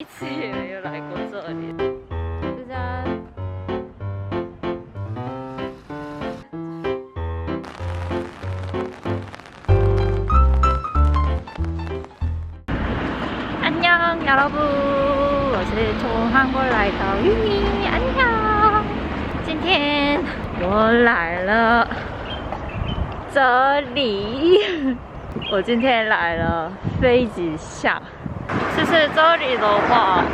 一次也没有来过这里。这家안녕여러분，我是从韩国来到云林，안녕。今天我来了这里，我今天来了飞机巷。其实这里的话，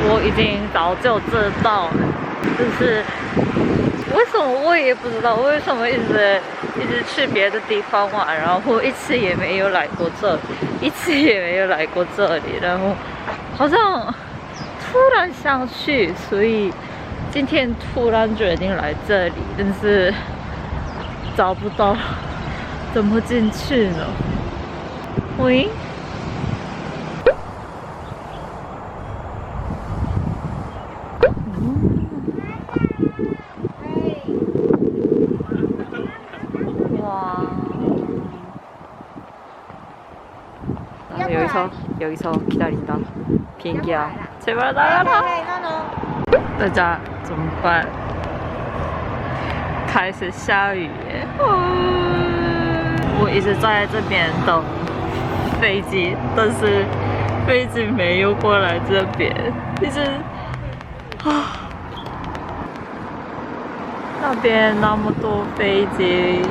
我已经早就知道了，就是为什么我也不知道，为什么一直去别的地方玩，然后一次也没有来过这里，一次也没有来过这里，然后好像突然想去，所以今天突然决定来这里，但是找不到怎么进去呢？喂？여기서 기다린다. 비행기야. 제발 나가라. 大家怎么办？开始下雨耶！我一直在这边等飞机，但是飞机没有过来这边，一直那边那么多飞机，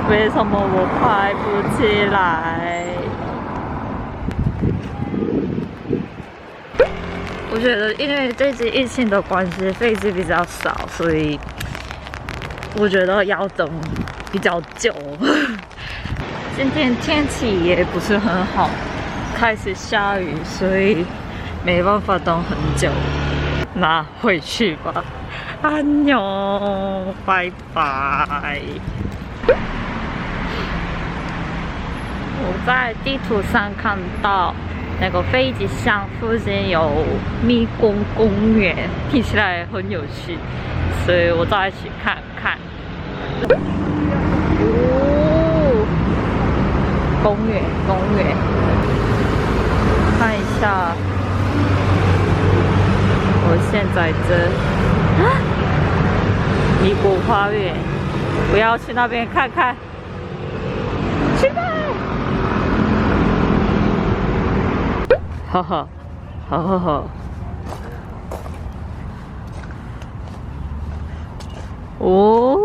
为什么我拍不起来？我觉得因为这次疫情的关系，飞机比较少，所以我觉得要等比较久。今天天气也不是很好，开始下雨，所以没办法等很久。那回去吧，安妞，拜拜。我在地图上看到那个飞机巷附近有迷宫公园，听起来很有趣，所以我再去看看。哦，公园，看一下。我现在迷宫花园，我要去那边看看。去吧！哈哈，好。哦，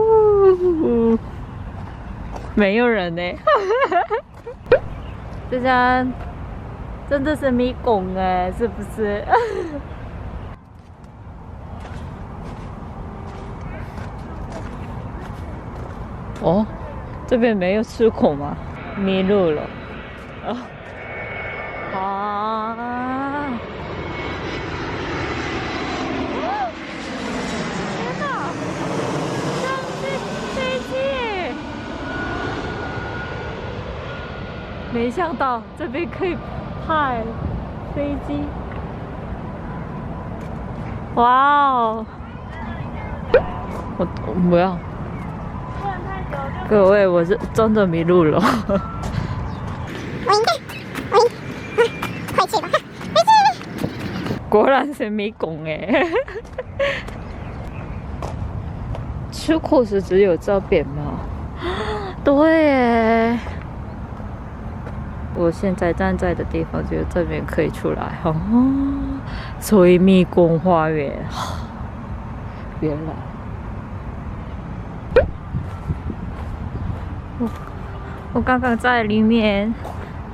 没有人呢。这家真的是迷宫哎，是不是？哦，这边没有出口吗？迷路了。啊！天哪！这是飞机！没想到这边可以拍飞机。哇哦！我不要。各位，我是真的迷路了。快去吧！果然是迷宫哎。出口是只有这边吗？对耶。我现在站在的地方只有这边可以出来哦，所以迷宫花园，原来。我刚刚在里面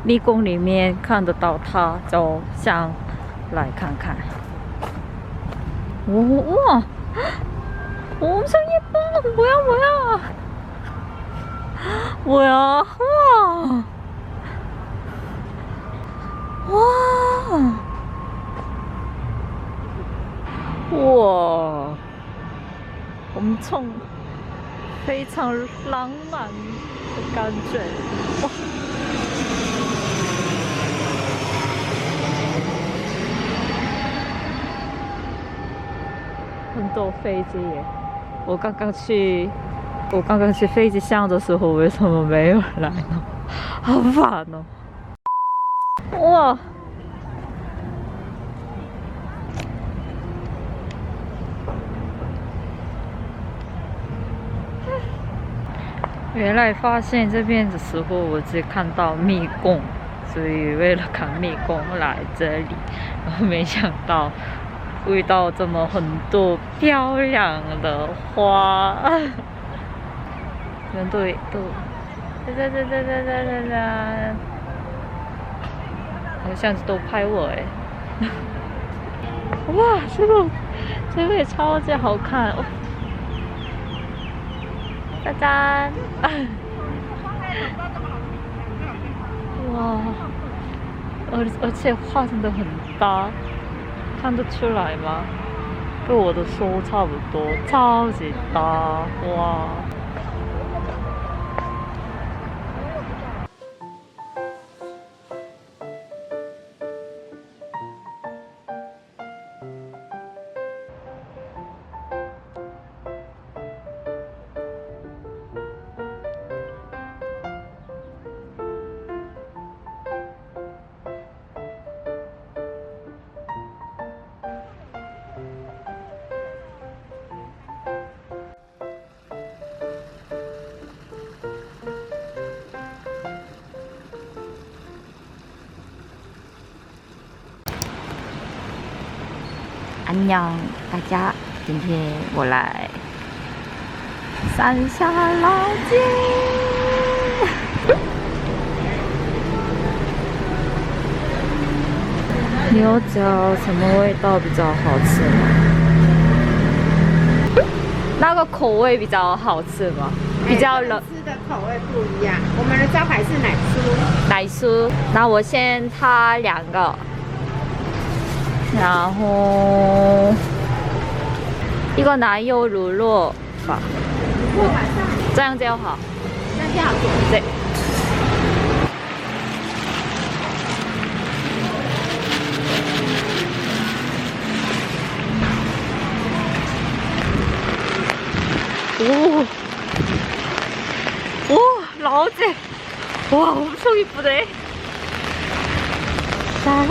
迷宫里面看得到它，就想来看看。哇，엄청 예뻐！뭐야？哇，엄청非常浪漫的感觉。哇！很多飞机耶！我刚刚去飞机巷的时候，为什么没有来呢？好烦哦！哇！原来发现这边的时候，我只看到蜜供，所以为了看蜜供来这里，然后没想到遇到这么很多漂亮的花，人都，好像都拍我哎！哇，这个也超级好看哦！짜잔！哇，而且画真的很大，看得出来吗？跟我的手差不多，超级大！哇！安녕，大家，今天我来三峡老街。牛角什么味道比较好吃吗？那个口味比较好吃吗？比较冷。吃的口味不一样，我们的招牌是奶酥。奶酥，那我先它2个。然后一个奶油乳酪吧，这样就好。这样就好。对。오, 라오제. 와, 엄청 이쁘네. 짜란.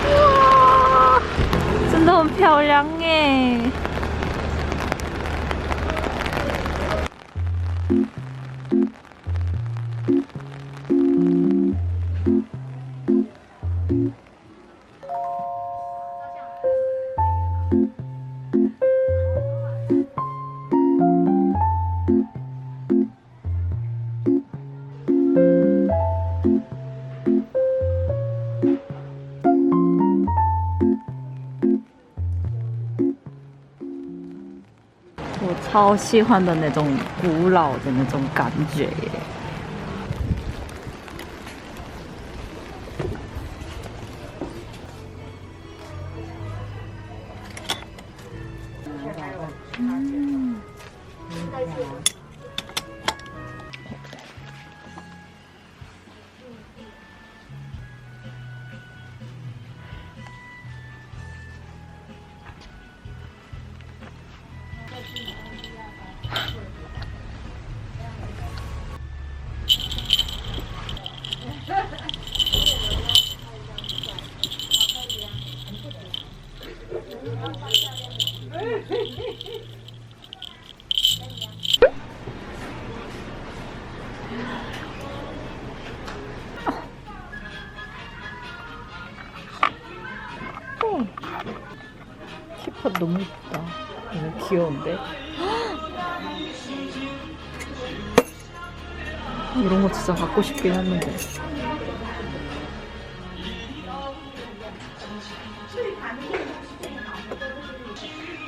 우와, 真的很漂亮耶。我超喜欢的那种古老的那种感觉耶。티팟 너무 예쁘다. 너무 귀여운데? 이런 거 진짜 갖고 싶긴 했는데.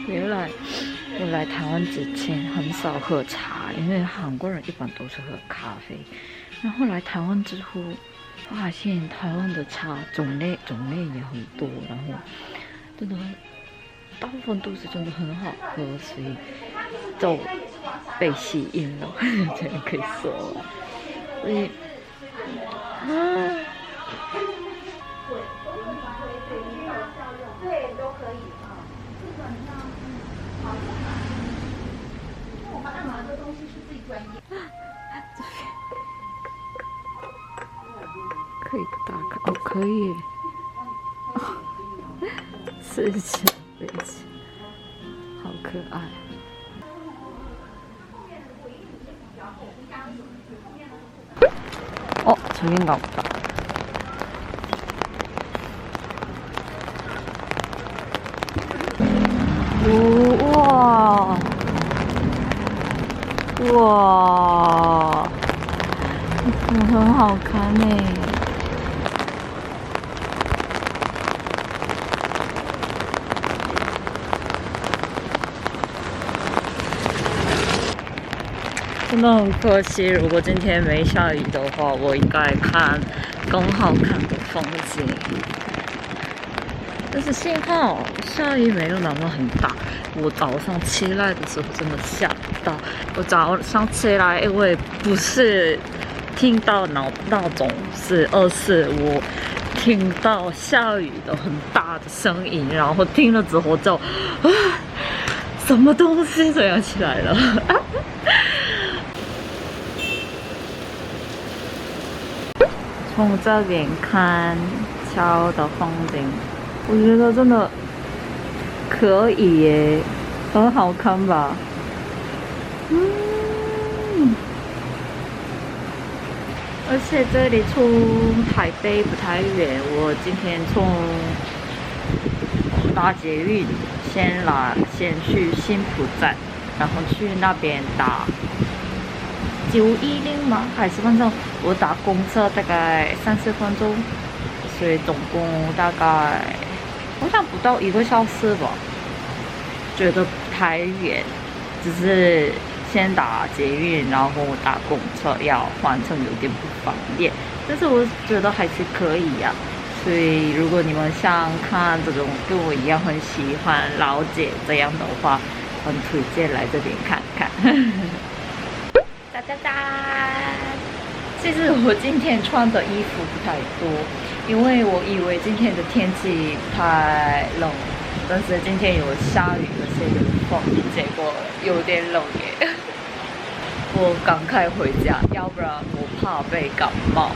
原来台湾之前很少喝茶，因为韩国人一般都是喝咖啡。然后来台湾之后，发现台湾的茶种类也很多，然后真的大部分都是真的很好喝，所以就被吸引了，这样可以说。所以对，都可以啊。基本上，好像因为我们按摩的东西是最专业。可以打开哦，可以。吃一下，对不起，好可爱。 저긴가 보다. 우와. 우와. 很好看呢。真的很可惜，如果今天没下雨的话，我应该看更好看的风景。但是幸好下雨没有那么很大。我早上起来的时候真的吓到，我早上起来因为不是听到闹钟是24，我听到下雨的很大的声音，然后听了之后就什么东西这样起来了。从这边看桥的风景，我觉得真的可以耶，很好看吧？而且这里从台北不太远，我今天从搭捷运先去新浦站，然后去那边打910吗？还是反正我打公车大概30分钟，所以总共大概好像不到1个小时吧，觉得不太远，只是先打捷运，然后打公车要换乘有点不方便，但是我觉得还是可以呀。所以如果你们想看这种跟我一样很喜欢老姐这样的话，很推荐来这边看看。哒哒哒！其实我今天穿的衣服不太多，因为我以为今天的天气不太冷，但是今天有下雨，而且有风，结果有点冷耶。我赶快回家，要不然我怕被感冒。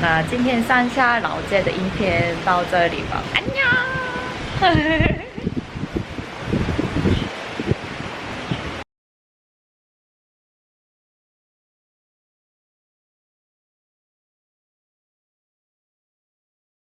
那今天上下老街的影片到这里吧，安妞。